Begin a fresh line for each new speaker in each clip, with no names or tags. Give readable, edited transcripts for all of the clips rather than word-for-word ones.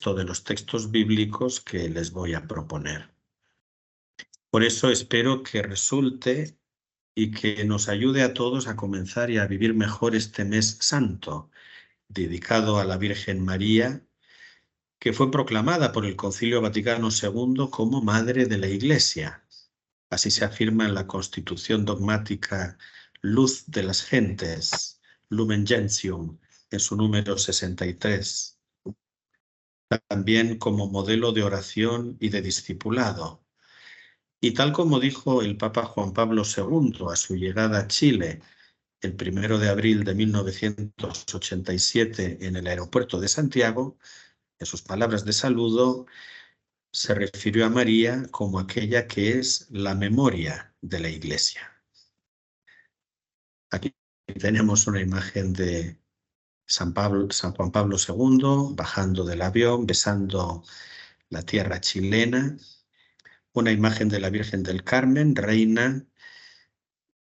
de los textos bíblicos que les voy a proponer. Por eso espero que resulte y que nos ayude a todos a comenzar y a vivir mejor este mes santo, dedicado a la Virgen María, que fue proclamada por el Concilio Vaticano II como Madre de la Iglesia. Así se afirma en la Constitución dogmática Luz de las Gentes, Lumen Gentium, en su número 63. También como modelo de oración y de discipulado. Y tal como dijo el Papa Juan Pablo II a su llegada a Chile el 1 de abril de 1987 en el aeropuerto de Santiago, en sus palabras de saludo, se refirió a María como aquella que es la memoria de la Iglesia. Aquí tenemos una imagen de San Juan Pablo II bajando del avión, besando la tierra chilena, una imagen de la Virgen del Carmen, reina,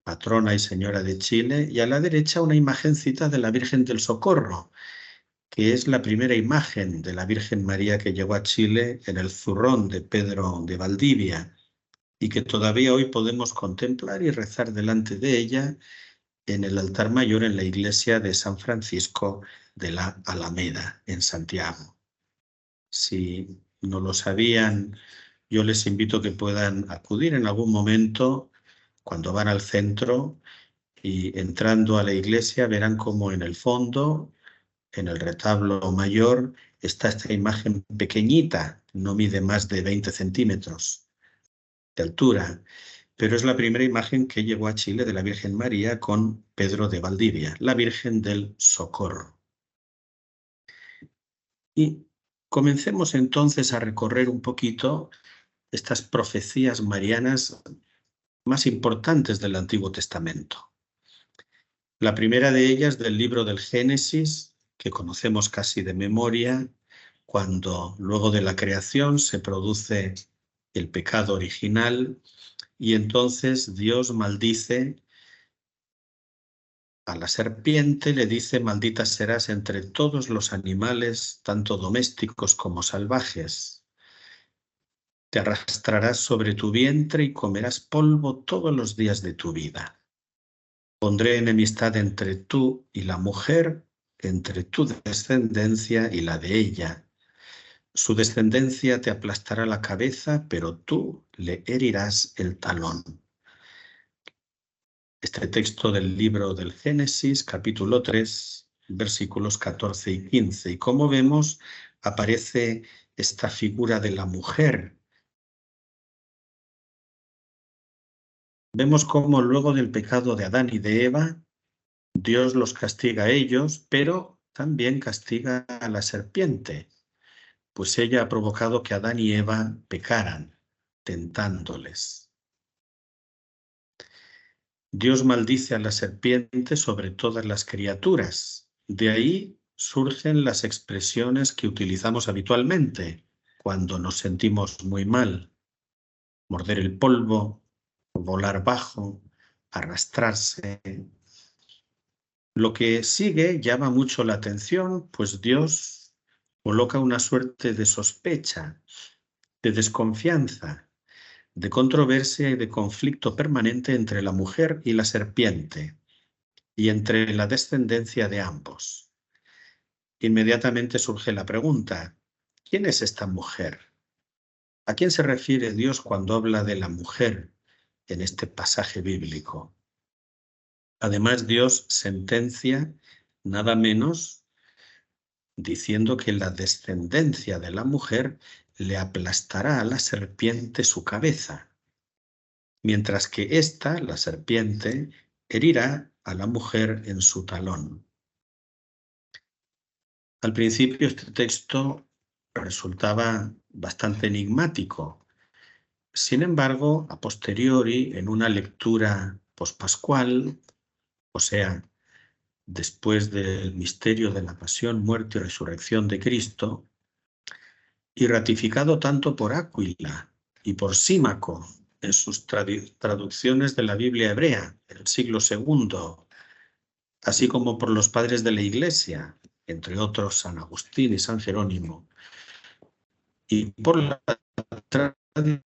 patrona y señora de Chile, y a la derecha una imagencita de la Virgen del Socorro, que es la primera imagen de la Virgen María que llegó a Chile en el zurrón de Pedro de Valdivia y que todavía hoy podemos contemplar y rezar delante de ella en el altar mayor en la iglesia de San Francisco de la Alameda, en Santiago. Si no lo sabían, yo les invito a que puedan acudir en algún momento cuando van al centro y entrando a la iglesia verán como en el fondo, en el retablo mayor, está esta imagen pequeñita, no mide más de 20 centímetros de altura, pero es la primera imagen que llegó a Chile de la Virgen María con Pedro de Valdivia, la Virgen del Socorro. Y comencemos entonces a recorrer un poquito estas profecías marianas más importantes del Antiguo Testamento. La primera de ellas del libro del Génesis, que conocemos casi de memoria, cuando luego de la creación se produce el pecado original y entonces Dios maldice a la serpiente, le dice: maldita serás entre todos los animales, tanto domésticos como salvajes. Te arrastrarás sobre tu vientre y comerás polvo todos los días de tu vida. Pondré enemistad entre tú y la mujer, entre tu descendencia y la de ella. Su descendencia te aplastará la cabeza, pero tú le herirás el talón. Este texto del libro del Génesis, capítulo 3, versículos 14 y 15. Y como vemos, aparece esta figura de la mujer. Vemos cómo luego del pecado de Adán y de Eva, Dios los castiga a ellos, pero también castiga a la serpiente, pues ella ha provocado que Adán y Eva pecaran, tentándoles. Dios maldice a la serpiente sobre todas las criaturas. De ahí surgen las expresiones que utilizamos habitualmente cuando nos sentimos muy mal: morder el polvo, volar bajo, arrastrarse. Lo que sigue llama mucho la atención, pues Dios coloca una suerte de sospecha, de desconfianza, de controversia y de conflicto permanente entre la mujer y la serpiente, y entre la descendencia de ambos. Inmediatamente surge la pregunta: ¿quién es esta mujer? ¿A quién se refiere Dios cuando habla de la mujer en este pasaje bíblico? Además, Dios sentencia nada menos diciendo que la descendencia de la mujer le aplastará a la serpiente su cabeza, mientras que ésta, la serpiente, herirá a la mujer en su talón. Al principio este texto resultaba bastante enigmático. Sin embargo, a posteriori, en una lectura pospascual, o sea, después del misterio de la pasión, muerte y resurrección de Cristo, y ratificado tanto por Aquila y por Símaco en sus traducciones de la Biblia hebrea del siglo II, así como por los padres de la Iglesia, entre otros San Agustín y San Jerónimo, y por la tradición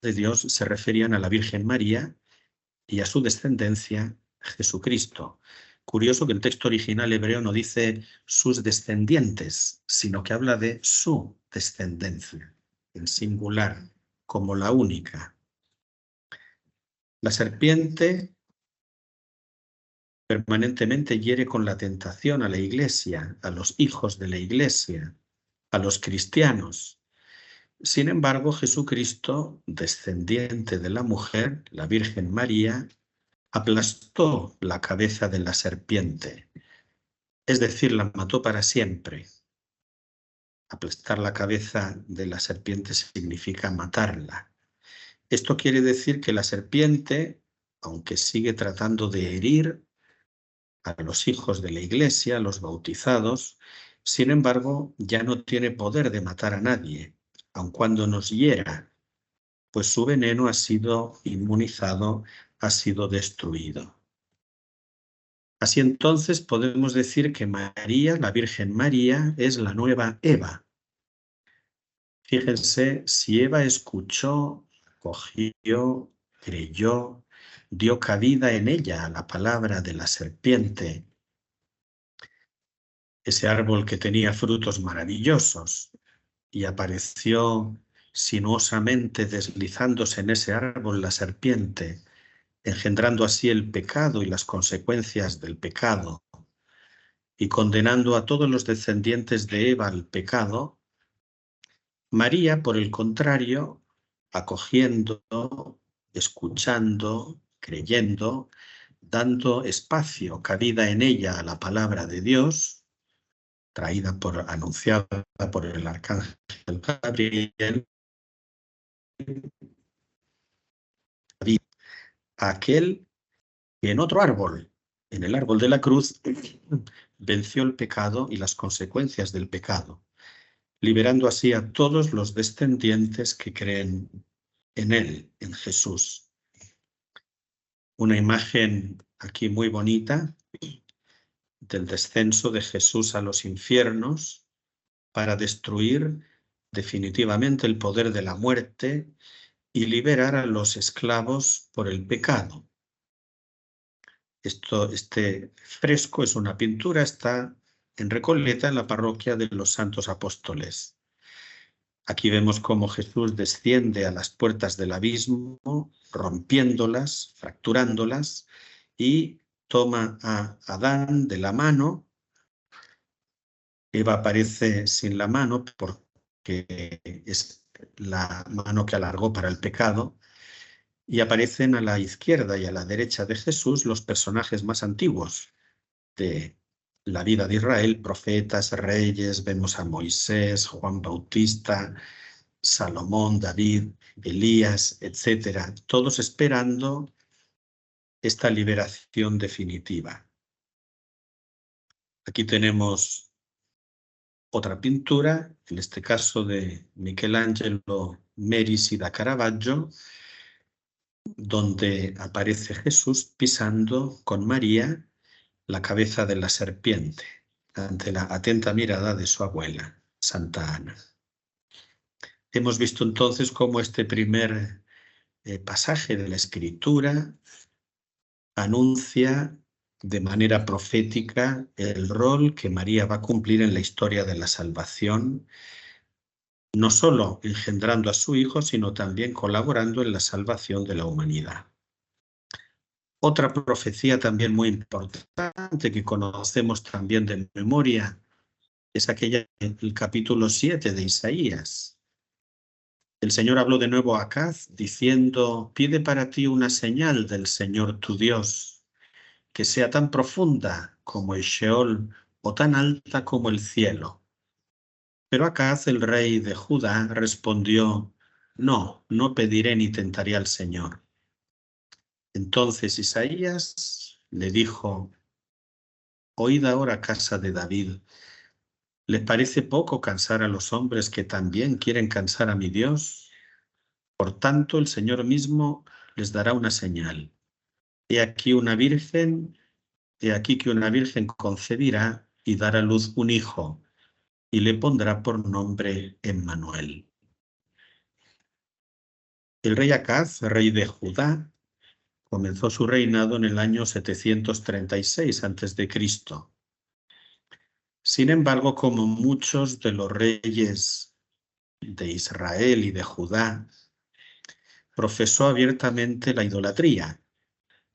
de Dios se referían a la Virgen María y a su descendencia, Jesucristo. Curioso que el texto original hebreo no dice sus descendientes, sino que habla de su descendencia, en singular, como la única. La serpiente permanentemente hiere con la tentación a la Iglesia, a los hijos de la Iglesia, a los cristianos. Sin embargo, Jesucristo, descendiente de la mujer, la Virgen María, aplastó la cabeza de la serpiente, es decir, la mató para siempre. Aplastar la cabeza de la serpiente significa matarla. Esto quiere decir que la serpiente, aunque sigue tratando de herir a los hijos de la Iglesia, a los bautizados, sin embargo, ya no tiene poder de matar a nadie, aun cuando nos hiera, pues su veneno ha sido inmunizado, ha sido destruido. Así entonces podemos decir que María, la Virgen María, es la nueva Eva. Fíjense, si Eva escuchó, cogió, creyó, dio cabida en ella a la palabra de la serpiente, ese árbol que tenía frutos maravillosos, y apareció sinuosamente deslizándose en ese árbol la serpiente, engendrando así el pecado y las consecuencias del pecado, y condenando a todos los descendientes de Eva al pecado. María, por el contrario, acogiendo, escuchando, creyendo, dando espacio, cabida en ella a la palabra de Dios, anunciada por el arcángel Gabriel, aquel que en otro árbol, en el árbol de la cruz, venció el pecado y las consecuencias del pecado, liberando así a todos los descendientes que creen en él, en Jesús. Una imagen aquí muy bonita del descenso de Jesús a los infiernos para destruir definitivamente el poder de la muerte y liberar a los esclavos por el pecado. Este fresco es una pintura, está en Recoleta, en la parroquia de los Santos Apóstoles. Aquí vemos cómo Jesús desciende a las puertas del abismo, rompiéndolas, fracturándolas, y toma a Adán de la mano. Eva aparece sin la mano porque es la mano que alargó para el pecado, y aparecen a la izquierda y a la derecha de Jesús los personajes más antiguos de la vida de Israel, profetas, reyes. Vemos a Moisés, Juan Bautista, Salomón, David, Elías, etcétera, todos esperando esta liberación definitiva. Aquí tenemos otra pintura, en este caso de Michelangelo Merisi da Caravaggio, donde aparece Jesús pisando con María la cabeza de la serpiente ante la atenta mirada de su abuela, Santa Ana. Hemos visto entonces cómo este primer pasaje de la Escritura anuncia de manera profética el rol que María va a cumplir en la historia de la salvación, no solo engendrando a su Hijo, sino también colaborando en la salvación de la humanidad. Otra profecía también muy importante que conocemos también de memoria es aquella del capítulo 7 de Isaías. El Señor habló de nuevo a Acaz diciendo: pide para ti una señal del Señor tu Dios, que sea tan profunda como el Sheol o tan alta como el cielo. Pero Acaz, el rey de Judá, respondió: no, no pediré ni tentaré al Señor. Entonces Isaías le dijo: oíd ahora, casa de David, ¿les parece poco cansar a los hombres que también quieren cansar a mi Dios? Por tanto, el Señor mismo les dará una señal. He aquí que una virgen concebirá y dará a luz un hijo, y le pondrá por nombre Emmanuel. El rey Acaz, rey de Judá, comenzó su reinado en el año 736 a.C. Sin embargo, como muchos de los reyes de Israel y de Judá, profesó abiertamente la idolatría,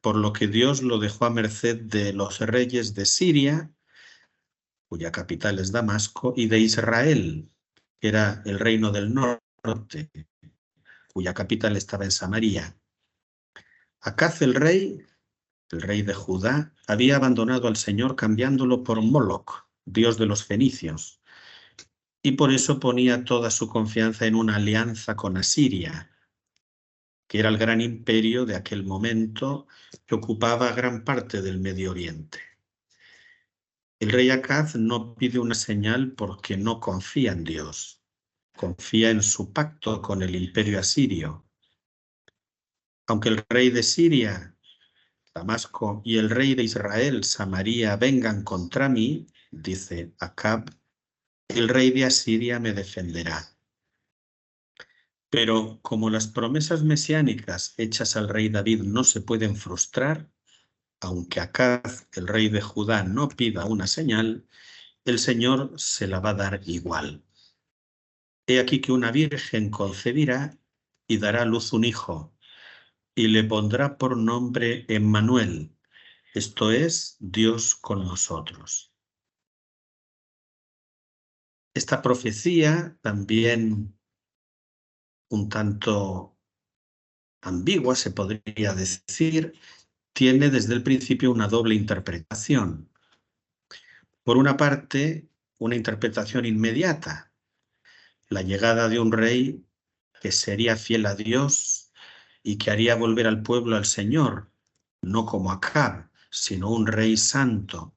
por lo que Dios lo dejó a merced de los reyes de Siria, cuya capital es Damasco, y de Israel, que era el reino del norte, cuya capital estaba en Samaria. Acaz el rey de Judá, había abandonado al Señor cambiándolo por Moloc, dios de los fenicios, y por eso ponía toda su confianza en una alianza con Asiria, que era el gran imperio de aquel momento que ocupaba gran parte del Medio Oriente. El rey Acaz no pide una señal porque no confía en Dios, confía en su pacto con el imperio asirio. Aunque el rey de Siria, Damasco, y el rey de Israel, Samaria, vengan contra mí, dice Acab, el rey de Asiria me defenderá. Pero como las promesas mesiánicas hechas al rey David no se pueden frustrar, aunque Acaz, el rey de Judá, no pida una señal, el Señor se la va a dar igual. He aquí que una virgen concebirá y dará a luz un hijo, y le pondrá por nombre Emmanuel, esto es, Dios con nosotros. Esta profecía, también un tanto ambigua, se podría decir, tiene desde el principio una doble interpretación. Por una parte, una interpretación inmediata, la llegada de un rey que sería fiel a Dios y que haría volver al pueblo al Señor, no como Acab, sino un rey santo.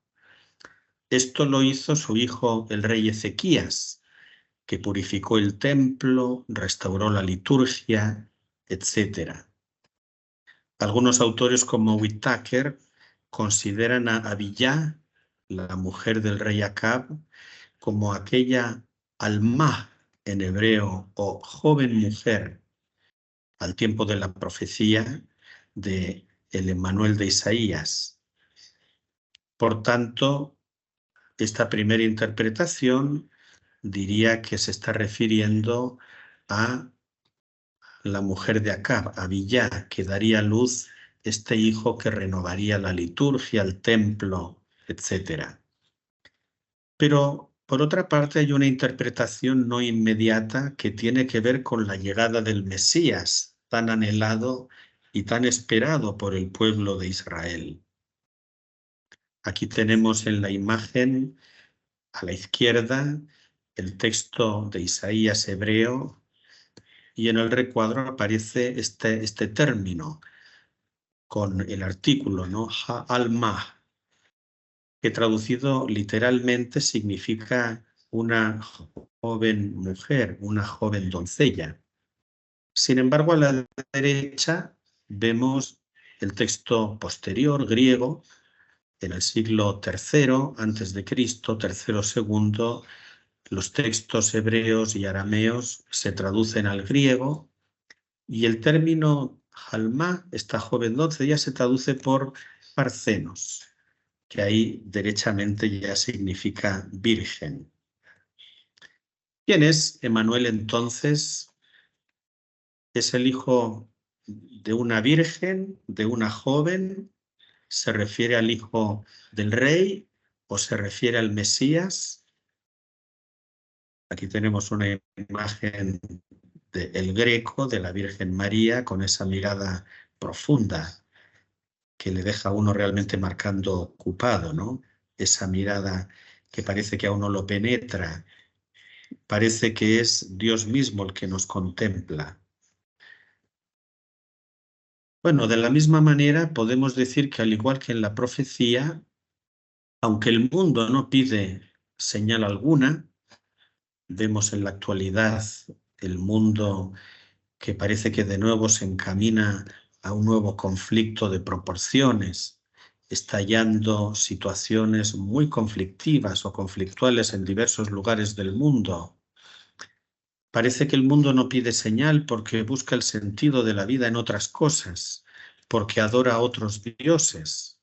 Esto lo hizo su hijo, el rey Ezequías, que purificó el templo, restauró la liturgia, etc. Algunos autores como Whitaker consideran a Abiyá, la mujer del rey Acab, como aquella alma en hebreo o joven mujer al tiempo de la profecía de el Emmanuel de Isaías. Por tanto, esta primera interpretación diría que se está refiriendo a la mujer de Acab, Abiyá, que daría a luz este hijo que renovaría la liturgia, el templo, etc. Pero, por otra parte, hay una interpretación no inmediata que tiene que ver con la llegada del Mesías, tan anhelado y tan esperado por el pueblo de Israel. Aquí tenemos en la imagen, a la izquierda, el texto de Isaías hebreo, y en el recuadro aparece este término con el artículo, ¿no? Ha-alma, que traducido literalmente significa una joven mujer, una joven doncella. Sin embargo, a la derecha vemos el texto posterior griego en el siglo III antes de Cristo, III-II. Los textos hebreos y arameos se traducen al griego y el término Halma, esta joven doncella, se traduce por parcenos, que ahí derechamente ya significa virgen. ¿Quién es Emmanuel entonces? ¿Es el hijo de una virgen, de una joven? ¿Se refiere al hijo del rey o se refiere al Mesías? Aquí tenemos una imagen del Greco, de la Virgen María, con esa mirada profunda que le deja a uno realmente marcando ocupado, ¿no? Esa mirada que parece que a uno lo penetra, parece que es Dios mismo el que nos contempla. Bueno, de la misma manera podemos decir que al igual que en la profecía, aunque el mundo no pide señal alguna, vemos en la actualidad el mundo que parece que de nuevo se encamina a un nuevo conflicto de proporciones estallando situaciones muy conflictivas o conflictuales en diversos lugares del mundo. Parece que el mundo no pide señal porque busca el sentido de la vida en otras cosas, porque adora a otros dioses.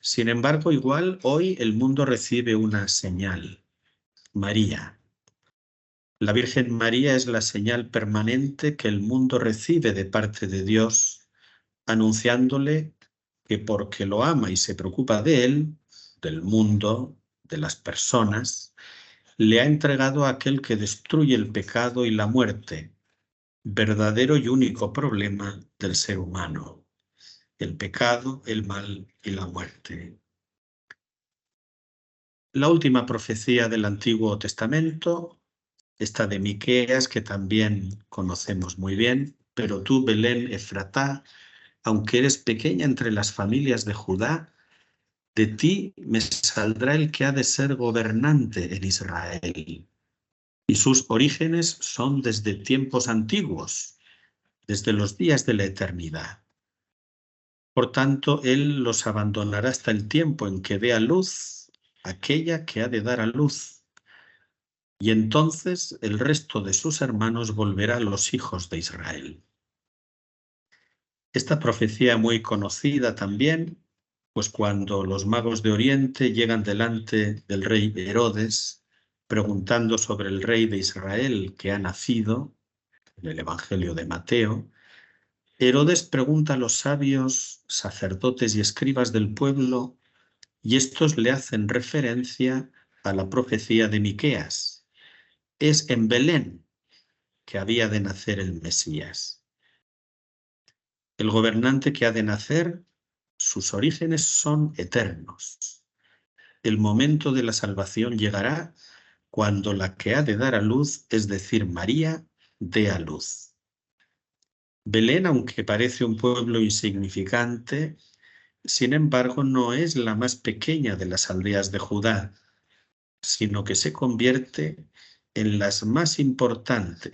Sin embargo, igual hoy el mundo recibe una señal: María. La Virgen María es la señal permanente que el mundo recibe de parte de Dios, anunciándole que porque lo ama y se preocupa de él, del mundo, de las personas, le ha entregado a aquel que destruye el pecado y la muerte, verdadero y único problema del ser humano: el pecado, el mal y la muerte. La última profecía del Antiguo Testamento, esta de Miqueas, que también conocemos muy bien: pero tú, Belén Efratá, aunque eres pequeña entre las familias de Judá, de ti me saldrá el que ha de ser gobernante en Israel. Y sus orígenes son desde tiempos antiguos, desde los días de la eternidad. Por tanto, él los abandonará hasta el tiempo en que dé a luz aquella que ha de dar a luz. Y entonces el resto de sus hermanos volverá a los hijos de Israel. Esta profecía muy conocida también, pues cuando los magos de Oriente llegan delante del rey Herodes, preguntando sobre el rey de Israel que ha nacido, en el Evangelio de Mateo, Herodes pregunta a los sabios, sacerdotes y escribas del pueblo, y estos le hacen referencia a la profecía de Miqueas. Es en Belén que había de nacer el Mesías. El gobernante que ha de nacer, sus orígenes son eternos. El momento de la salvación llegará cuando la que ha de dar a luz, es decir, María, dé a luz. Belén, aunque parece un pueblo insignificante, sin embargo, no es la más pequeña de las aldeas de Judá, sino que se convierte en la más importante,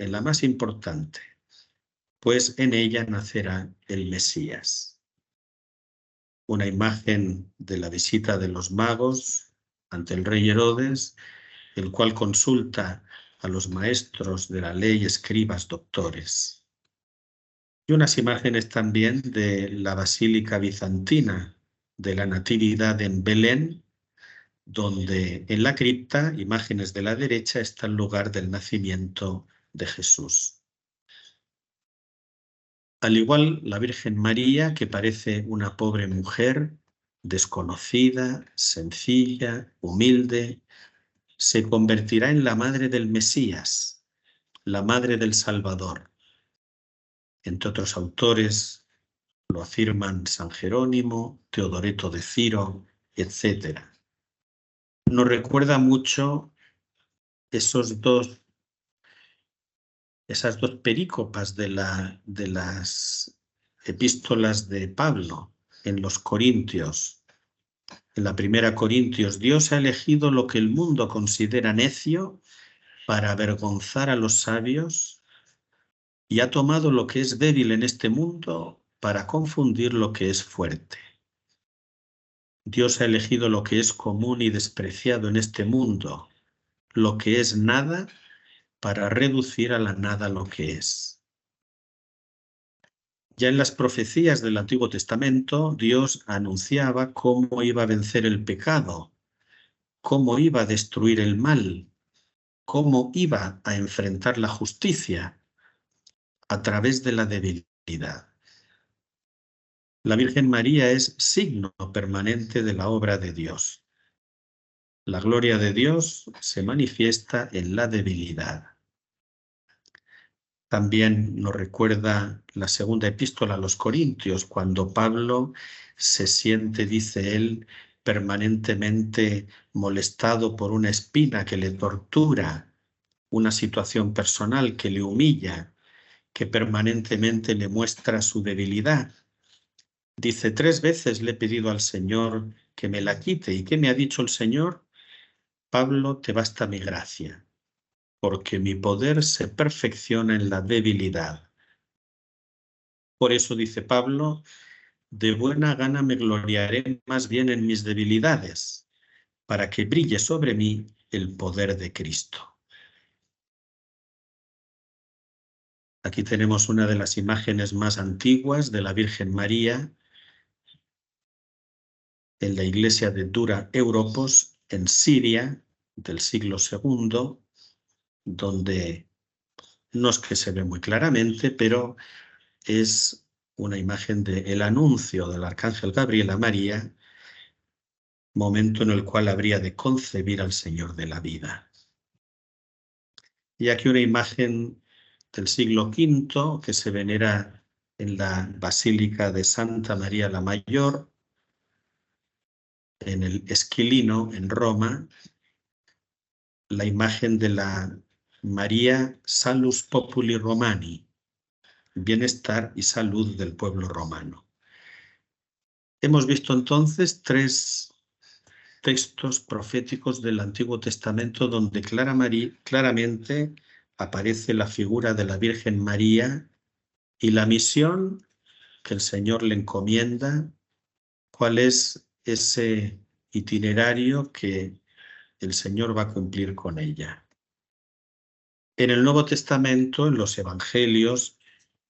pues en ella nacerá el Mesías. Una imagen de la visita de los magos ante el rey Herodes, el cual consulta a los maestros de la ley, escribas, doctores. Y unas imágenes también de la Basílica Bizantina de la Natividad en Belén, donde en la cripta, imágenes de la derecha, está el lugar del nacimiento de Jesús. Al igual, la Virgen María, que parece una pobre mujer, desconocida, sencilla, humilde, se convertirá en la madre del Mesías, la madre del Salvador. Entre otros autores lo afirman San Jerónimo, Teodoreto de Ciro, etc. Nos recuerda mucho esas dos perícopas de las epístolas de Pablo en los Corintios. En la primera Corintios: Dios ha elegido lo que el mundo considera necio para avergonzar a los sabios, y ha tomado lo que es débil en este mundo para confundir lo que es fuerte. Dios ha elegido lo que es común y despreciado en este mundo, lo que es nada, para reducir a la nada lo que es. Ya en las profecías del Antiguo Testamento, Dios anunciaba cómo iba a vencer el pecado, cómo iba a destruir el mal, cómo iba a enfrentar la justicia a través de la debilidad. La Virgen María es signo permanente de la obra de Dios. La gloria de Dios se manifiesta en la debilidad. También nos recuerda la segunda epístola a los Corintios, cuando Pablo se siente, dice él, permanentemente molestado por una espina que le tortura, una situación personal que le humilla, que permanentemente le muestra su debilidad. Dice: 3 veces le he pedido al Señor que me la quite. ¿Y qué me ha dicho el Señor? Pablo, te basta mi gracia, porque mi poder se perfecciona en la debilidad. Por eso, dice Pablo, de buena gana me gloriaré más bien en mis debilidades, para que brille sobre mí el poder de Cristo. Aquí tenemos una de las imágenes más antiguas de la Virgen María en la iglesia de Dura Europos, en Siria, del siglo II, donde no es que se ve muy claramente, pero es una imagen del anuncio del arcángel Gabriel a María, momento en el cual habría de concebir al Señor de la vida. Y aquí una imagen del siglo V que se venera en la Basílica de Santa María la Mayor, en el Esquilino, en Roma, la imagen de la María Salus Populi Romani, bienestar y salud del pueblo romano. Hemos visto entonces 3 textos proféticos del Antiguo Testamento donde claramente aparece la figura de la Virgen María y la misión que el Señor le encomienda, cuál es ese itinerario que el Señor va a cumplir con ella. En el Nuevo Testamento, en los Evangelios,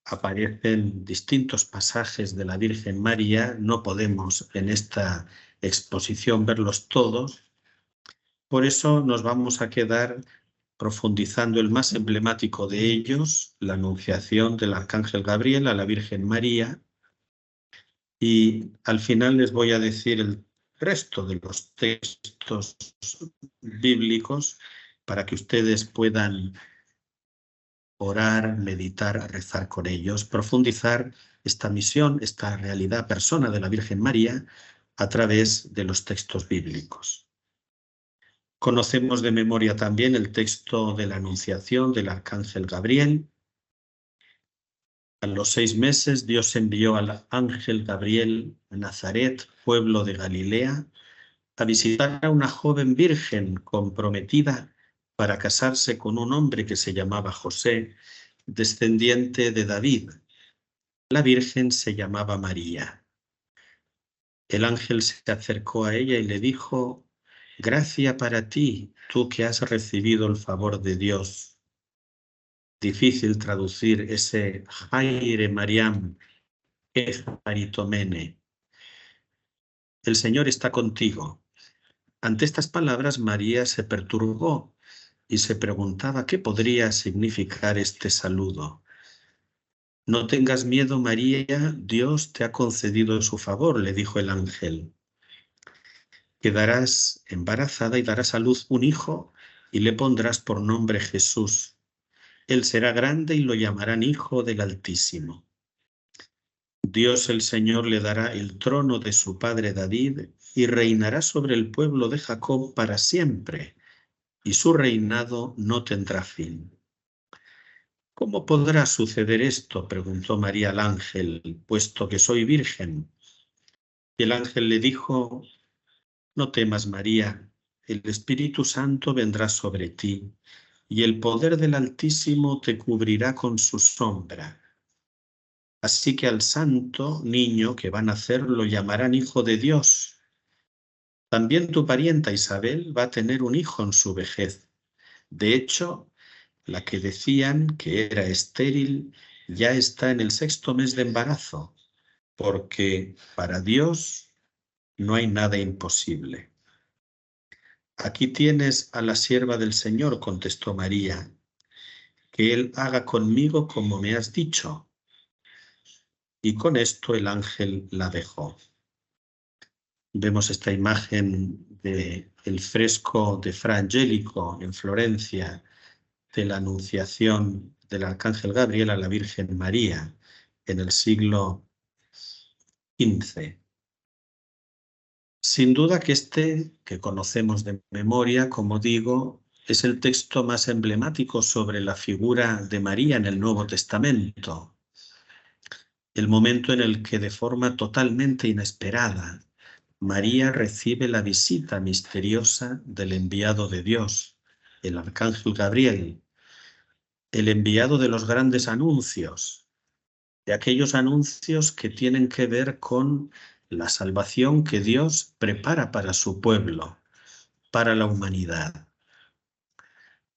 aparecen distintos pasajes de la Virgen María. No podemos en esta exposición verlos todos. Por eso nos vamos a quedar profundizando el más emblemático de ellos, la anunciación del arcángel Gabriel a la Virgen María. Y al final les voy a decir el resto de los textos bíblicos para que ustedes puedan orar, meditar, rezar con ellos, profundizar esta misión, esta realidad persona de la Virgen María a través de los textos bíblicos. Conocemos de memoria también el texto de la Anunciación del arcángel Gabriel. A los 6 meses Dios envió al ángel Gabriel a Nazaret, pueblo de Galilea, a visitar a una joven virgen comprometida para casarse con un hombre que se llamaba José, descendiente de David. La virgen se llamaba María. El ángel se acercó a ella y le dijo: gracia para ti, tú que has recibido el favor de Dios. Difícil traducir ese Jaire Mariam, Ejaritomene. El Señor está contigo. Ante estas palabras María se perturbó y se preguntaba qué podría significar este saludo. No tengas miedo, María, Dios te ha concedido su favor, le dijo el ángel. Quedarás embarazada y darás a luz un hijo y le pondrás por nombre Jesús. Él será grande y lo llamarán Hijo del Altísimo. Dios el Señor le dará el trono de su padre David y reinará sobre el pueblo de Jacob para siempre, y su reinado no tendrá fin. ¿Cómo podrá suceder esto?, preguntó María al ángel, puesto que soy virgen. Y el ángel le dijo: no temas, María, el Espíritu Santo vendrá sobre ti, y el poder del Altísimo te cubrirá con su sombra. Así que al santo niño que va a nacer lo llamarán Hijo de Dios. También tu parienta Isabel va a tener un hijo en su vejez. De hecho, la que decían que era estéril ya está en el 6º mes de embarazo, porque para Dios no hay nada imposible. Aquí tienes a la sierva del Señor, contestó María, que Él haga conmigo como me has dicho. Y con esto el ángel la dejó. Vemos esta imagen del fresco de Fra Angelico en Florencia, de la anunciación del arcángel Gabriel a la Virgen María en el siglo XV. Sin duda que que conocemos de memoria, como digo, es el texto más emblemático sobre la figura de María en el Nuevo Testamento. El momento en el que de forma totalmente inesperada María recibe la visita misteriosa del enviado de Dios, el arcángel Gabriel, el enviado de los grandes anuncios, de aquellos anuncios que tienen que ver con la salvación que Dios prepara para su pueblo, para la humanidad.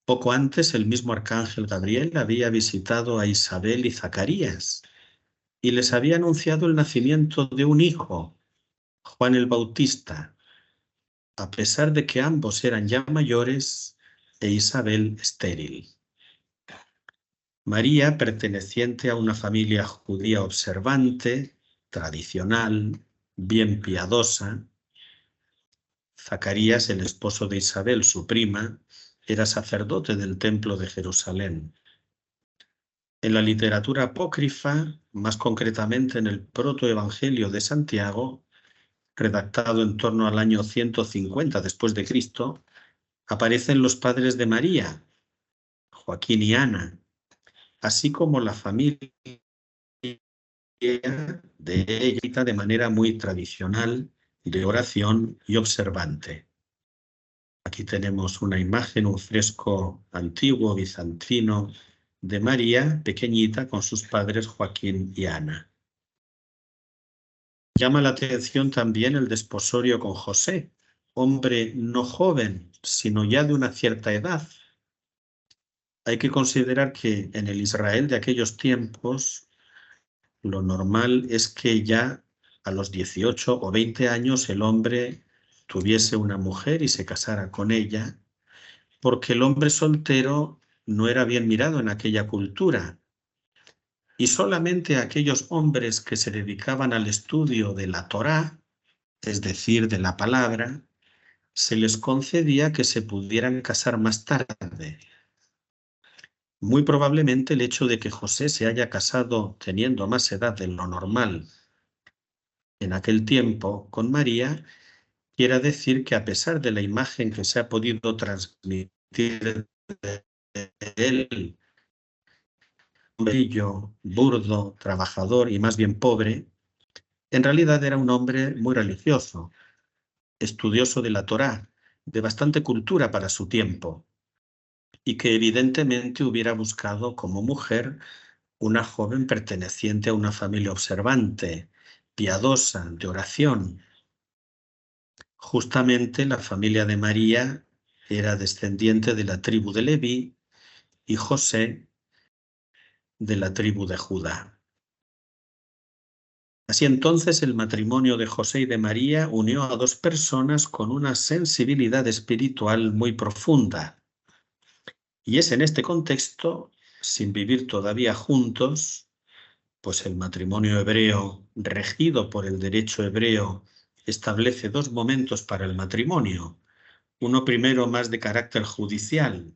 Poco antes, el mismo arcángel Gabriel había visitado a Isabel y Zacarías y les había anunciado el nacimiento de un hijo, Juan el Bautista, a pesar de que ambos eran ya mayores e Isabel estéril. María, perteneciente a una familia judía observante, tradicional, bien piadosa. Zacarías, el esposo de Isabel, su prima, era sacerdote del templo de Jerusalén. En la literatura apócrifa, más concretamente en el protoevangelio de Santiago, redactado en torno al año 150 después de Cristo, aparecen los padres de María, Joaquín y Ana, así como la familia de ella de manera muy tradicional, de oración y observante. Aquí tenemos una imagen, un fresco antiguo bizantino de María, pequeñita, con sus padres Joaquín y Ana. Llama la atención también el desposorio con José, hombre no joven, sino ya de una cierta edad. Hay que considerar que en el Israel de aquellos tiempos, lo normal es que ya a los 18 o 20 años el hombre tuviese una mujer y se casara con ella, porque el hombre soltero no era bien mirado en aquella cultura. Y solamente aquellos hombres que se dedicaban al estudio de la Torá, es decir, de la palabra, se les concedía que se pudieran casar más tarde. Muy probablemente el hecho de que José se haya casado teniendo más edad de lo normal en aquel tiempo con María, quiera decir que a pesar de la imagen que se ha podido transmitir de él, bello, burdo, trabajador y más bien pobre, en realidad era un hombre muy religioso, estudioso de la Torá, de bastante cultura para su tiempo, y que evidentemente hubiera buscado como mujer una joven perteneciente a una familia observante, piadosa, de oración. Justamente la familia de María era descendiente de la tribu de Leví y José de la tribu de Judá. Así entonces el matrimonio de José y de María unió a dos personas con una sensibilidad espiritual muy profunda. Y es en este contexto, sin vivir todavía juntos, pues el matrimonio hebreo, regido por el derecho hebreo, establece dos momentos para el matrimonio. Uno primero más de carácter judicial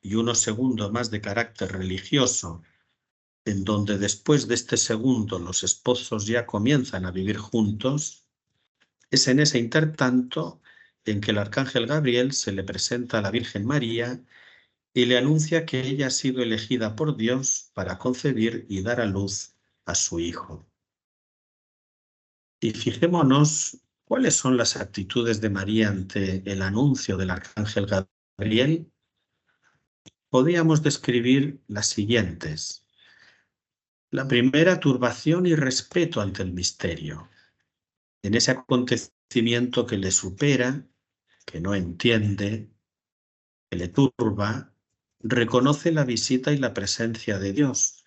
y uno segundo más de carácter religioso, en donde después de este segundo los esposos ya comienzan a vivir juntos. Es en ese intertanto en que el arcángel Gabriel se le presenta a la Virgen María y le anuncia que ella ha sido elegida por Dios para concebir y dar a luz a su hijo. Y fijémonos cuáles son las actitudes de María ante el anuncio del arcángel Gabriel. Podríamos describir las siguientes. La primera, turbación y respeto ante el misterio. En ese acontecimiento que le supera, que no entiende, que le turba, reconoce la visita y la presencia de Dios,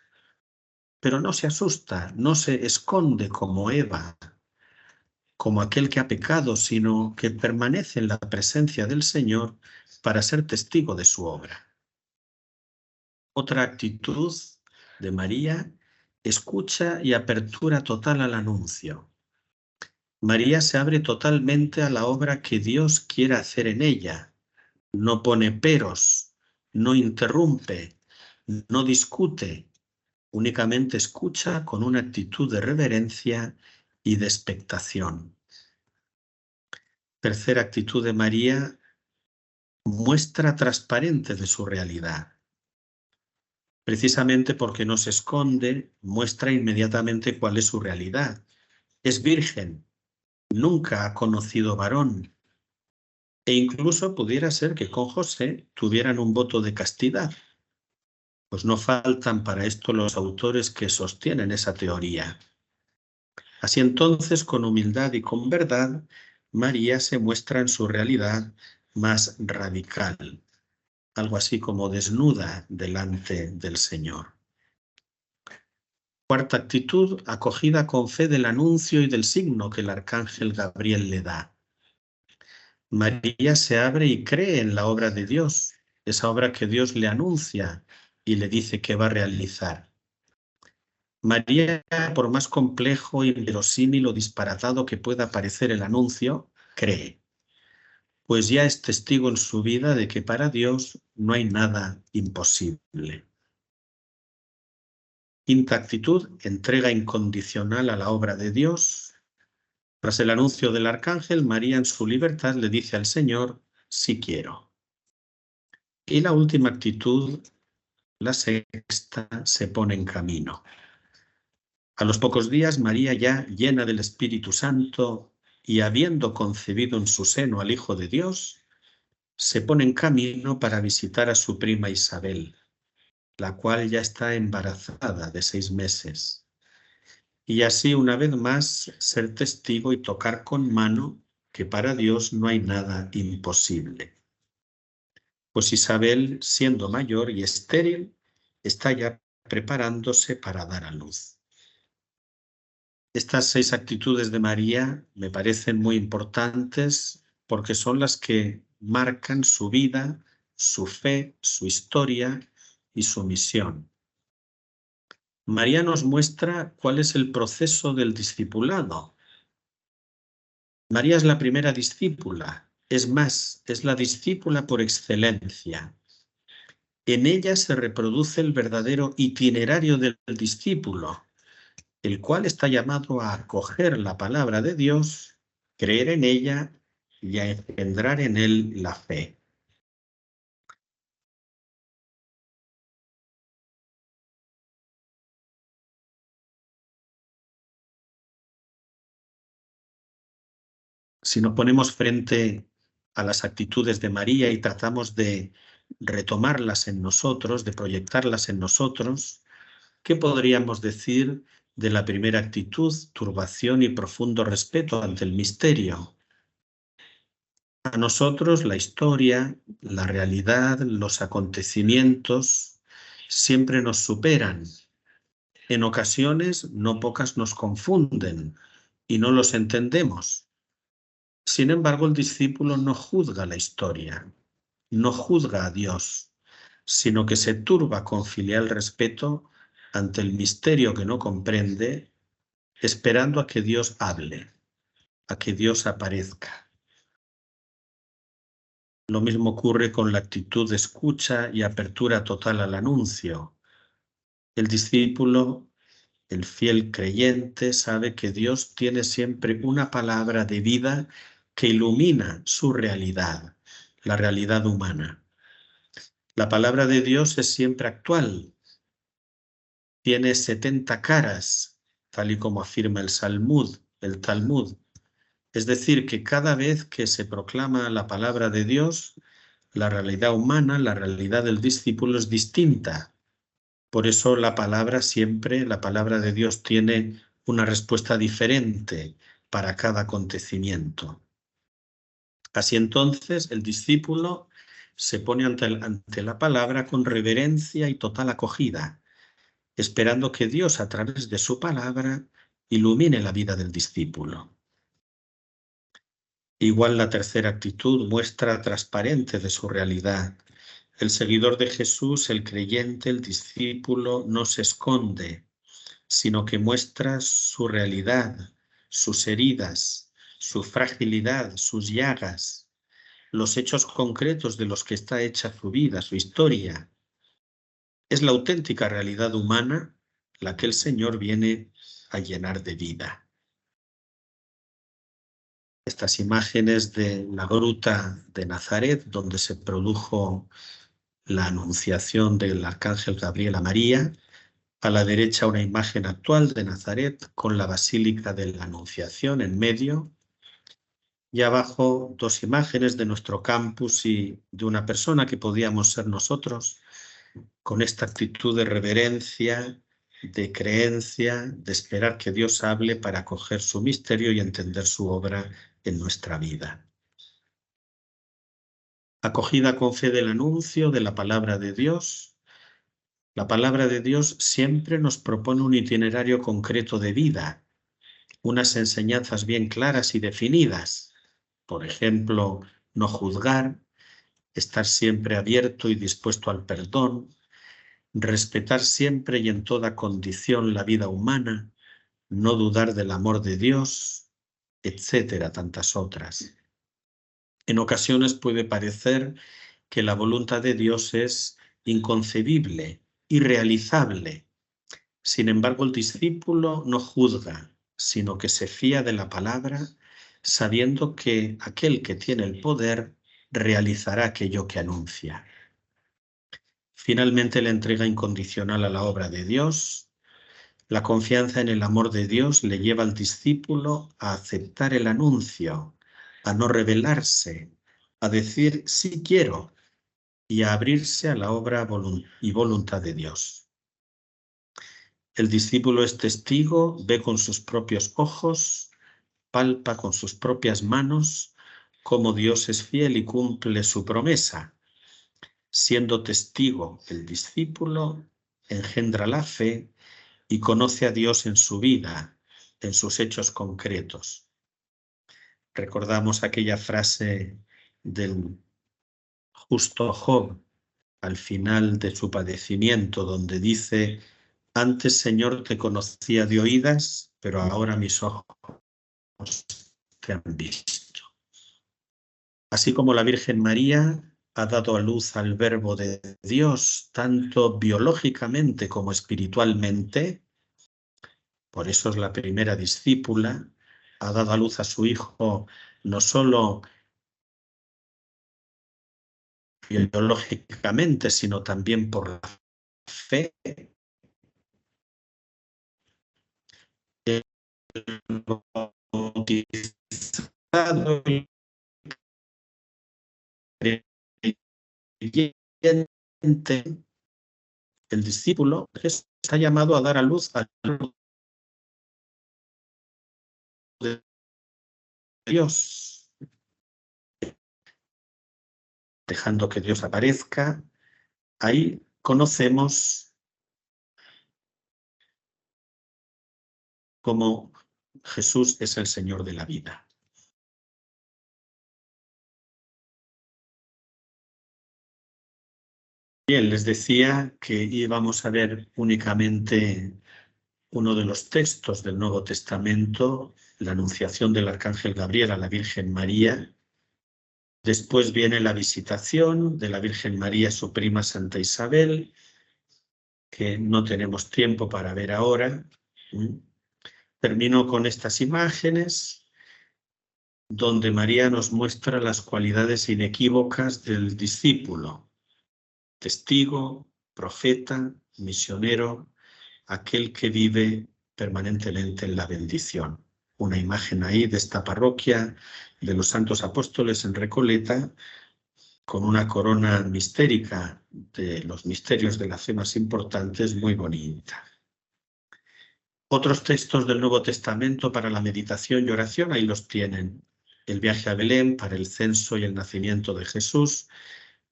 pero no se asusta, no se esconde como Eva, como aquel que ha pecado, sino que permanece en la presencia del Señor para ser testigo de su obra. Otra actitud de María, escucha y apertura total al anuncio. María se abre totalmente a la obra que Dios quiere hacer en ella. No pone peros, no interrumpe, no discute, únicamente escucha con una actitud de reverencia y de expectación. Tercera actitud de María, muestra transparente de su realidad. Precisamente porque no se esconde, muestra inmediatamente cuál es su realidad. Es virgen, nunca ha conocido varón, e incluso pudiera ser que con José tuvieran un voto de castidad. Pues no faltan para esto los autores que sostienen esa teoría. Así entonces, con humildad y con verdad, María se muestra en su realidad más radical, algo así como desnuda delante del Señor. Cuarta actitud, acogida con fe del anuncio y del signo que el arcángel Gabriel le da. María se abre y cree en la obra de Dios, esa obra que Dios le anuncia y le dice que va a realizar. María, por más complejo, inverosímil o disparatado que pueda parecer el anuncio, cree, pues ya es testigo en su vida de que para Dios no hay nada imposible. Quinta actitud, entrega incondicional a la obra de Dios. Tras el anuncio del arcángel, María en su libertad le dice al Señor, sí quiero. Y la última actitud, la sexta, se pone en camino. A los pocos días, María, ya llena del Espíritu Santo y habiendo concebido en su seno al Hijo de Dios, se pone en camino para visitar a su prima Isabel, la cual ya está embarazada de 6 meses. Y así, una vez más, ser testigo y tocar con mano que para Dios no hay nada imposible. Pues Isabel, siendo mayor y estéril, está ya preparándose para dar a luz. Estas 6 actitudes de María me parecen muy importantes porque son las que marcan su vida, su fe, su historia y su misión. María nos muestra cuál es el proceso del discipulado. María es la primera discípula, es más, es la discípula por excelencia. En ella se reproduce el verdadero itinerario del discípulo, el cual está llamado a acoger la palabra de Dios, creer en ella y a engendrar en él la fe. Si nos ponemos frente a las actitudes de María y tratamos de retomarlas en nosotros, de proyectarlas en nosotros, ¿qué podríamos decir de la primera actitud, turbación y profundo respeto ante el misterio? A nosotros la historia, la realidad, los acontecimientos siempre nos superan. En ocasiones no pocas nos confunden y no los entendemos. Sin embargo, el discípulo no juzga la historia, no juzga a Dios, sino que se turba con filial respeto ante el misterio que no comprende, esperando a que Dios hable, a que Dios aparezca. Lo mismo ocurre con la actitud de escucha y apertura total al anuncio. El discípulo, el fiel creyente, sabe que Dios tiene siempre una palabra de vida que ilumina su realidad, la realidad humana. La palabra de Dios es siempre actual. Tiene 70 caras, tal y como afirma el Talmud. Es decir, que cada vez que se proclama la palabra de Dios, la realidad humana, la realidad del discípulo es distinta. Por eso la palabra de Dios tiene una respuesta diferente para cada acontecimiento. Así entonces el discípulo se pone ante la palabra con reverencia y total acogida, esperando que Dios a través de su palabra ilumine la vida del discípulo. Igual la tercera actitud muestra transparente de su realidad. El seguidor de Jesús, el creyente, el discípulo, no se esconde, sino que muestra su realidad, sus heridas, su fragilidad, sus llagas, los hechos concretos de los que está hecha su vida, su historia. Es la auténtica realidad humana la que el Señor viene a llenar de vida. Estas imágenes de la gruta de Nazaret, donde se produjo la anunciación del arcángel Gabriel a María. A la derecha una imagen actual de Nazaret con la Basílica de la Anunciación en medio. Y abajo 2 imágenes de nuestro campus y de una persona que podíamos ser nosotros, con esta actitud de reverencia, de creencia, de esperar que Dios hable para acoger su misterio y entender su obra en nuestra vida. Acogida con fe del anuncio de la palabra de Dios. La palabra de Dios siempre nos propone un itinerario concreto de vida, unas enseñanzas bien claras y definidas. Por ejemplo, no juzgar, estar siempre abierto y dispuesto al perdón, respetar siempre y en toda condición la vida humana, no dudar del amor de Dios, etcétera, tantas otras. En ocasiones puede parecer que la voluntad de Dios es inconcebible, irrealizable. Sin embargo, el discípulo no juzga, sino que se fía de la palabra, sabiendo que aquel que tiene el poder realizará aquello que anuncia. Finalmente, la entrega incondicional a la obra de Dios. La confianza en el amor de Dios le lleva al discípulo a aceptar el anuncio, a no rebelarse, a decir sí quiero y a abrirse a la obra y voluntad de Dios. El discípulo es testigo, ve con sus propios ojos, palpa con sus propias manos cómo Dios es fiel y cumple su promesa. Siendo testigo, el discípulo engendra la fe y conoce a Dios en su vida, en sus hechos concretos. Recordamos aquella frase del justo Job al final de su padecimiento, donde dice: antes, Señor, te conocía de oídas, pero ahora mis ojos te han visto. Así como la Virgen María ha dado a luz al Verbo de Dios, tanto biológicamente como espiritualmente, por eso es la primera discípula, ha dado a luz a su hijo no solo biológicamente, sino también por la fe. El bautizado y creyente, el discípulo, está llamado a dar a luz al de Dios, dejando que Dios aparezca. Ahí conocemos cómo Jesús es el Señor de la vida. Bien, les decía que íbamos a ver únicamente uno de los textos del Nuevo Testamento, la anunciación del Arcángel Gabriel a la Virgen María. Después viene la visitación de la Virgen María a su prima Santa Isabel, que no tenemos tiempo para ver ahora. Termino con estas imágenes, donde María nos muestra las cualidades inequívocas del discípulo: testigo, profeta, misionero, aquel que vive permanentemente en la bendición. Una imagen ahí de esta parroquia de los Santos Apóstoles en Recoleta, con una corona mistérica de los misterios de la fe más importantes, muy bonita. Otros textos del Nuevo Testamento para la meditación y oración, ahí los tienen. El viaje a Belén para el censo y el nacimiento de Jesús,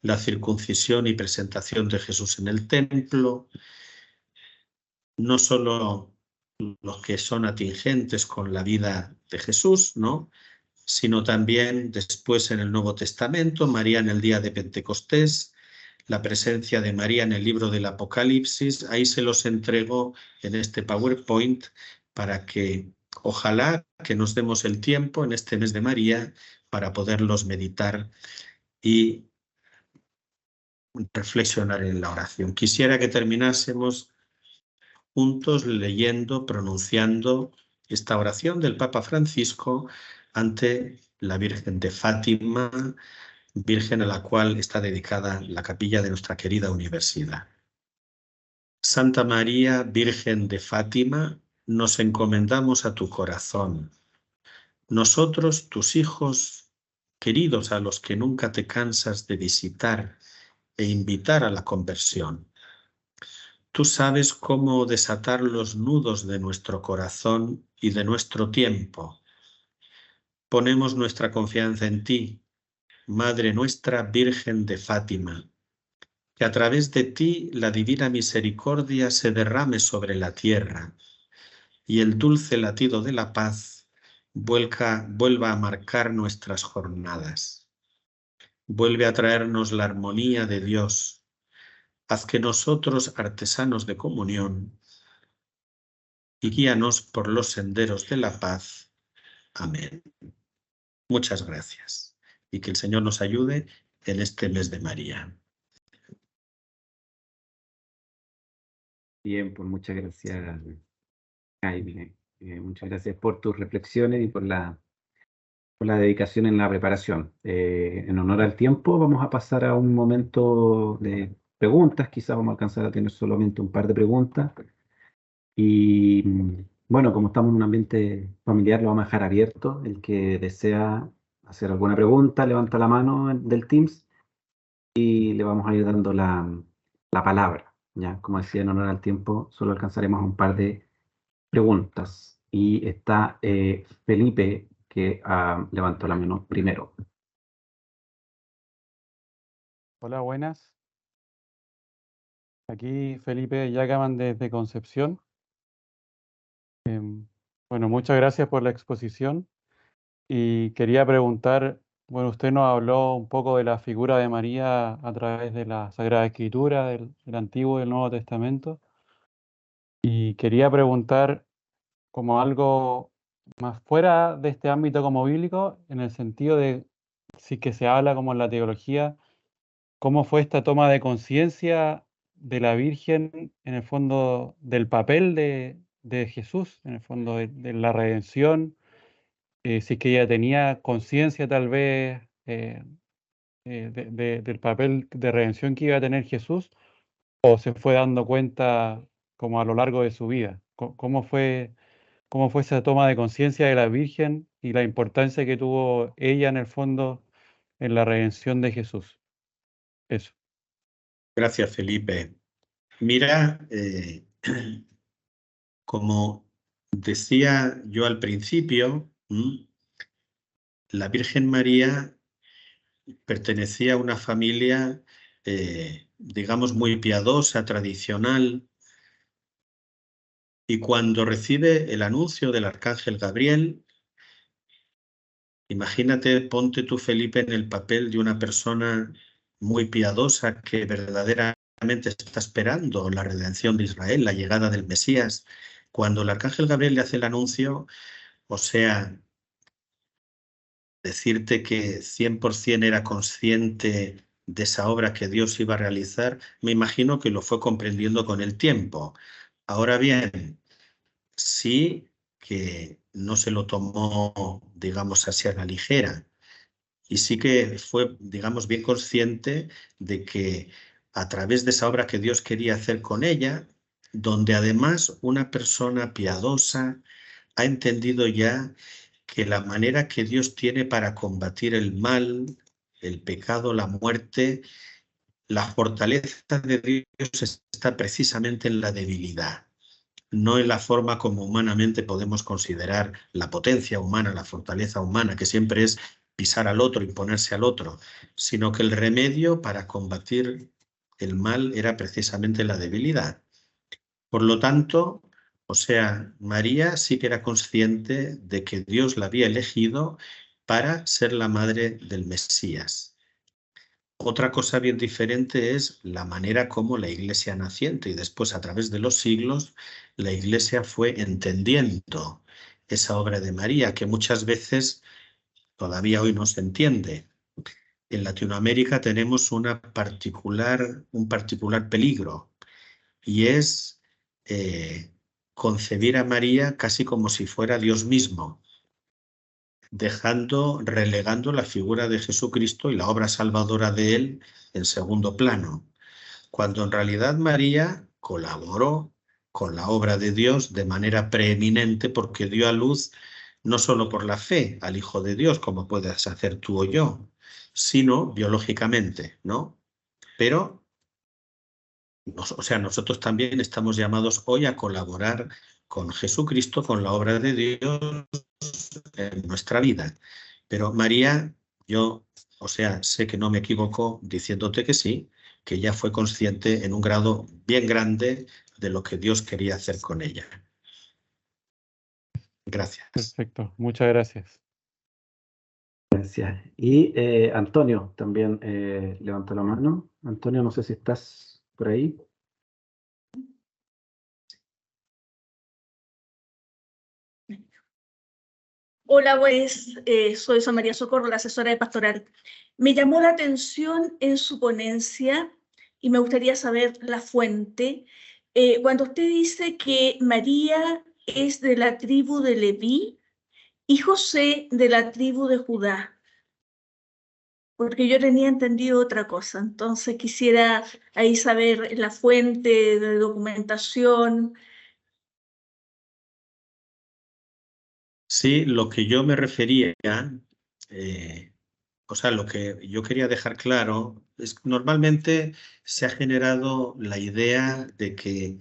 la circuncisión y presentación de Jesús en el templo, no solo los que son atingentes con la vida de Jesús, ¿no?, sino también después en el Nuevo Testamento, María en el día de Pentecostés, la presencia de María en el libro del Apocalipsis. Ahí se los entrego en este PowerPoint para que ojalá que nos demos el tiempo en este mes de María para poderlos meditar y reflexionar en la oración. Quisiera que terminásemos juntos leyendo, pronunciando esta oración del Papa Francisco ante la Virgen de Fátima, Virgen a la cual está dedicada la capilla de nuestra querida universidad. Santa María, Virgen de Fátima, nos encomendamos a tu corazón. Nosotros, tus hijos, queridos, a los que nunca te cansas de visitar e invitar a la conversión. Tú sabes cómo desatar los nudos de nuestro corazón y de nuestro tiempo. Ponemos nuestra confianza en ti, Madre nuestra Virgen de Fátima, que a través de ti la divina misericordia se derrame sobre la tierra y el dulce latido de la paz vuelva a marcar nuestras jornadas. Vuelve a traernos la armonía de Dios. Haz que nosotros, artesanos de comunión, y guíanos por los senderos de la paz. Amén. Muchas gracias y que el Señor nos ayude en este mes de María.
Bien, pues muchas gracias, Jaime. Muchas gracias por tus reflexiones y por la dedicación en la preparación. En honor al tiempo, vamos a pasar a un momento de preguntas. Quizás vamos a alcanzar a tener solamente un par de preguntas. Y bueno, como estamos en un ambiente familiar, lo vamos a dejar abierto. El que desea hacer alguna pregunta, levanta la mano del Teams y le vamos a ir dando la palabra. ¿Ya? Como decía, en honor al tiempo, solo alcanzaremos un par de preguntas. Y está Felipe, que levantó la mano primero.
Hola, buenas. Aquí Felipe Yagaman desde Concepción. Bueno, muchas gracias por la exposición. Y quería preguntar, bueno, usted nos habló un poco de la figura de María a través de la Sagrada Escritura, del Antiguo y del Nuevo Testamento. Y quería preguntar como algo más fuera de este ámbito como bíblico, en el sentido de, si que se habla como en la teología, cómo fue esta toma de conciencia de la Virgen, en el fondo, del papel de Jesús, en el fondo de la redención, si es que ella tenía conciencia tal vez del papel de redención que iba a tener Jesús, o se fue dando cuenta como a lo largo de su vida. ¿Cómo fue esa toma de conciencia de la Virgen y la importancia que tuvo ella en el fondo en la redención de Jesús? Eso.
Gracias, Felipe. Mira, como decía yo al principio, la Virgen María pertenecía a una familia, digamos, muy piadosa, tradicional, y cuando recibe el anuncio del arcángel Gabriel, imagínate, ponte tú, Felipe, en el papel de una persona muy piadosa que verdaderamente está esperando la redención de Israel, la llegada del Mesías. Cuando el arcángel Gabriel le hace el anuncio, o sea, decirte que 100% era consciente de esa obra que Dios iba a realizar, me imagino que lo fue comprendiendo con el tiempo. Ahora bien, sí que no se lo tomó, digamos así, a la ligera. Y sí que fue, digamos, bien consciente de que a través de esa obra que Dios quería hacer con ella, donde además una persona piadosa ha entendido ya que la manera que Dios tiene para combatir el mal, el pecado, la muerte, la fortaleza de Dios está precisamente en la debilidad, no en la forma como humanamente podemos considerar la potencia humana, la fortaleza humana, que siempre es pisar al otro, imponerse al otro, sino que el remedio para combatir el mal era precisamente la debilidad. Por lo tanto, o sea, María sí que era consciente de que Dios la había elegido para ser la madre del Mesías. Otra cosa bien diferente es la manera como la Iglesia naciente y después a través de los siglos la Iglesia fue entendiendo esa obra de María que muchas veces todavía hoy no se entiende. En Latinoamérica tenemos un particular peligro y es concebir a María casi como si fuera Dios mismo, relegando la figura de Jesucristo y la obra salvadora de él en segundo plano, cuando en realidad María colaboró con la obra de Dios de manera preeminente porque dio a luz no solo por la fe al Hijo de Dios, como puedes hacer tú o yo, sino biológicamente, ¿no? Pero o sea, nosotros también estamos llamados hoy a colaborar con Jesucristo, con la obra de Dios en nuestra vida. Pero María, yo, o sea, sé que no me equivoco diciéndote que sí, que ella fue consciente en un grado bien grande de lo que Dios quería hacer con ella. Gracias.
Perfecto, muchas gracias.
Gracias. Y Antonio también levantó la mano. Antonio, no sé si estás por ahí.
Hola, pues soy María Socorro, la asesora de pastoral. Me llamó la atención en su ponencia y me gustaría saber la fuente. Cuando usted dice que María es de la tribu de Leví y José de la tribu de Judá, porque yo tenía entendido otra cosa. Entonces quisiera ahí saber la fuente de documentación.
Sí, lo que yo me refería, o sea, lo que yo quería dejar claro es que normalmente se ha generado la idea de que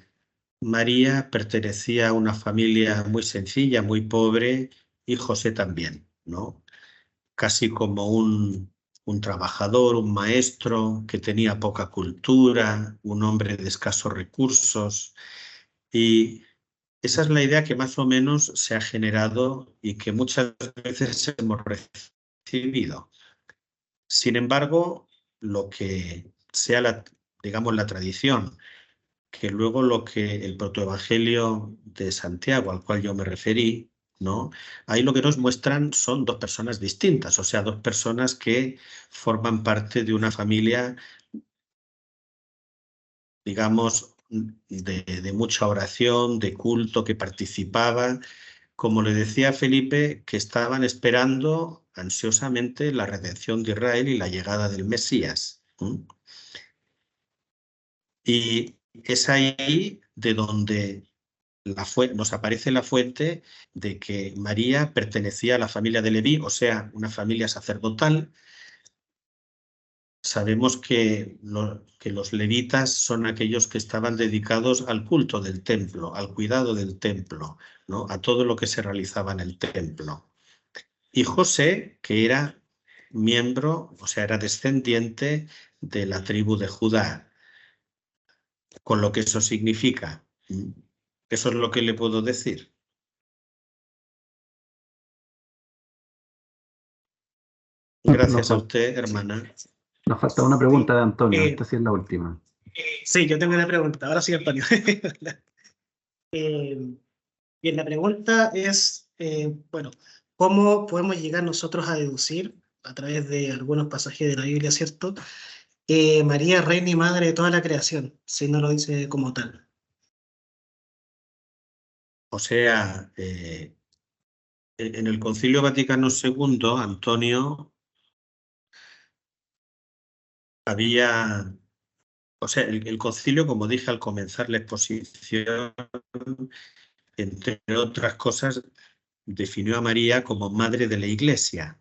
María pertenecía a una familia muy sencilla, muy pobre, y José también, ¿no? Casi como un trabajador, un maestro que tenía poca cultura, un hombre de escasos recursos. Y esa es la idea que más o menos se ha generado y que muchas veces hemos recibido. Sin embargo, lo que sea digamos, la tradición, que luego lo que el protoevangelio de Santiago, al cual yo me referí, ¿no? Ahí lo que nos muestran son dos personas distintas, o sea, dos personas que forman parte de una familia, digamos, de mucha oración, de culto, que participaba, como le decía Felipe, que estaban esperando ansiosamente la redención de Israel y la llegada del Mesías. Y es ahí de donde nos aparece la fuente de que María pertenecía a la familia de Leví, o sea, una familia sacerdotal. Sabemos que los levitas son aquellos que estaban dedicados al culto del templo, al cuidado del templo, ¿no? A todo lo que se realizaba en el templo. Y José, que era miembro, o sea, era descendiente de la tribu de Judá, con lo que eso significa. Eso es lo que le puedo decir. Gracias a usted, hermana.
Nos falta una pregunta de Antonio.
Sí.
Esta sí es la última.
Sí, yo tengo una pregunta. Ahora sí, Antonio. Bien, la pregunta es, bueno, ¿cómo podemos llegar nosotros a deducir, a través de algunos pasajes de la Biblia, ¿cierto? María es reina y madre de toda la creación, si no lo dice como tal.
O sea, en el Concilio Vaticano II, Antonio, había, o sea, el concilio, como dije al comenzar la exposición, entre otras cosas, definió a María como madre de la Iglesia.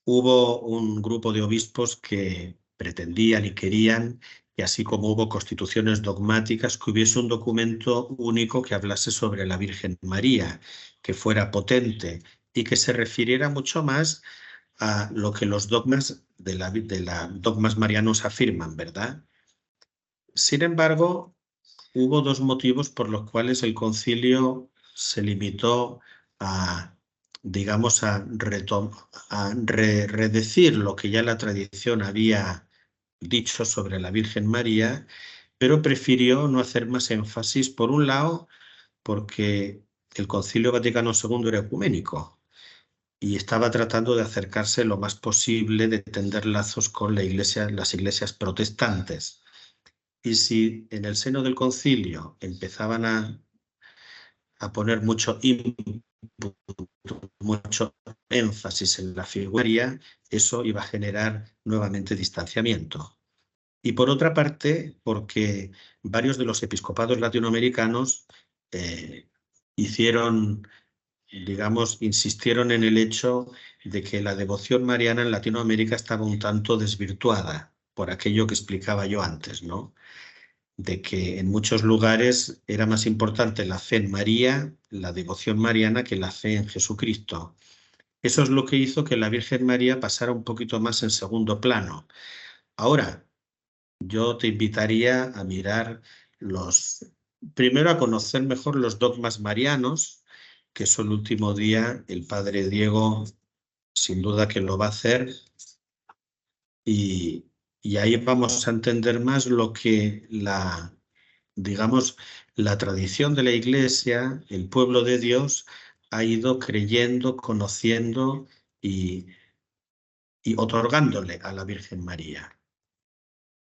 Hubo un grupo de obispos que pretendían y querían, y así como hubo constituciones dogmáticas, que hubiese un documento único que hablase sobre la Virgen María, que fuera potente y que se refiriera mucho más a lo que los dogmas de la dogmas marianos afirman, ¿verdad? Sin embargo, hubo dos motivos por los cuales el concilio se limitó a, digamos, a redecir lo que ya la tradición había dicho sobre la Virgen María, pero prefirió no hacer más énfasis, por un lado, porque el Concilio Vaticano II era ecuménico y estaba tratando de acercarse lo más posible, de tender lazos con la iglesia, las iglesias protestantes. Y si en el seno del concilio empezaban a poner mucho énfasis en la figura, eso iba a generar nuevamente distanciamiento. Y por otra parte, porque varios de los episcopados latinoamericanos digamos, insistieron en el hecho de que la devoción mariana en Latinoamérica estaba un tanto desvirtuada, por aquello que explicaba yo antes, ¿no? De que en muchos lugares era más importante la fe en María, la devoción mariana, que la fe en Jesucristo. Eso es lo que hizo que la Virgen María pasara un poquito más en segundo plano. Ahora, yo te invitaría a mirar primero a conocer mejor los dogmas marianos, que eso el último día el padre Diego sin duda que lo va a hacer, y ahí vamos a entender más lo que digamos, la tradición de la Iglesia, el pueblo de Dios, ha ido creyendo, conociendo y otorgándole a la Virgen María.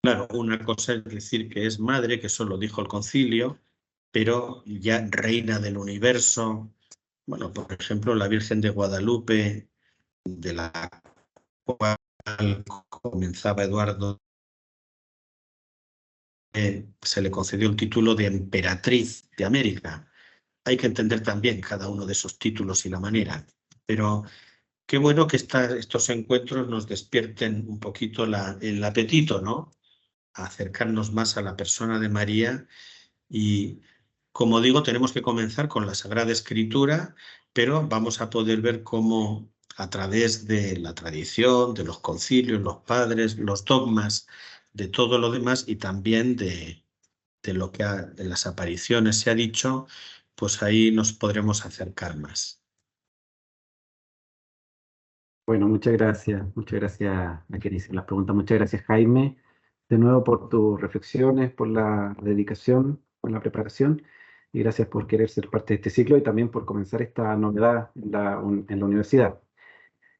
Claro, una cosa es decir que es madre, que eso lo dijo el concilio, pero ya reina del universo. Bueno, por ejemplo, la Virgen de Guadalupe, de la cual comenzaba Eduardo, se le concedió el título de emperatriz de América. Hay que entender también cada uno de esos títulos y la manera, pero qué bueno que estos encuentros nos despierten un poquito el apetito, ¿no? A acercarnos más a la persona de María y, como digo, tenemos que comenzar con la Sagrada Escritura, pero vamos a poder ver cómo a través de la tradición, de los concilios, los padres, los dogmas, de todo lo demás y también de lo que en las apariciones se ha dicho, pues ahí nos podremos acercar más.
Bueno, muchas gracias a quien hizo las preguntas. Muchas gracias, Jaime, de nuevo por tus reflexiones, por la dedicación, por la preparación, y gracias por querer ser parte de este ciclo y también por comenzar esta novedad en la universidad.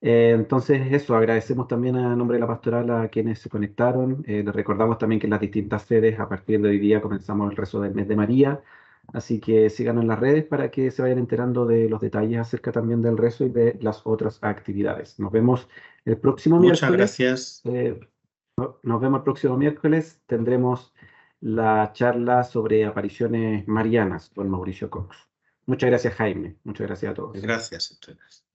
Entonces, eso, agradecemos también a nombre de la pastoral a quienes se conectaron. Les recordamos también que en las distintas sedes, a partir de hoy día, comenzamos el rezo del mes de María. Así que síganos en las redes para que se vayan enterando de los detalles acerca también del rezo y de las otras actividades. Nos vemos el próximo
Muchas
miércoles.
gracias.
Nos vemos el próximo miércoles. Tendremos la charla sobre apariciones marianas con Mauricio Cox. Muchas gracias, Jaime. Muchas gracias a todos.
Gracias.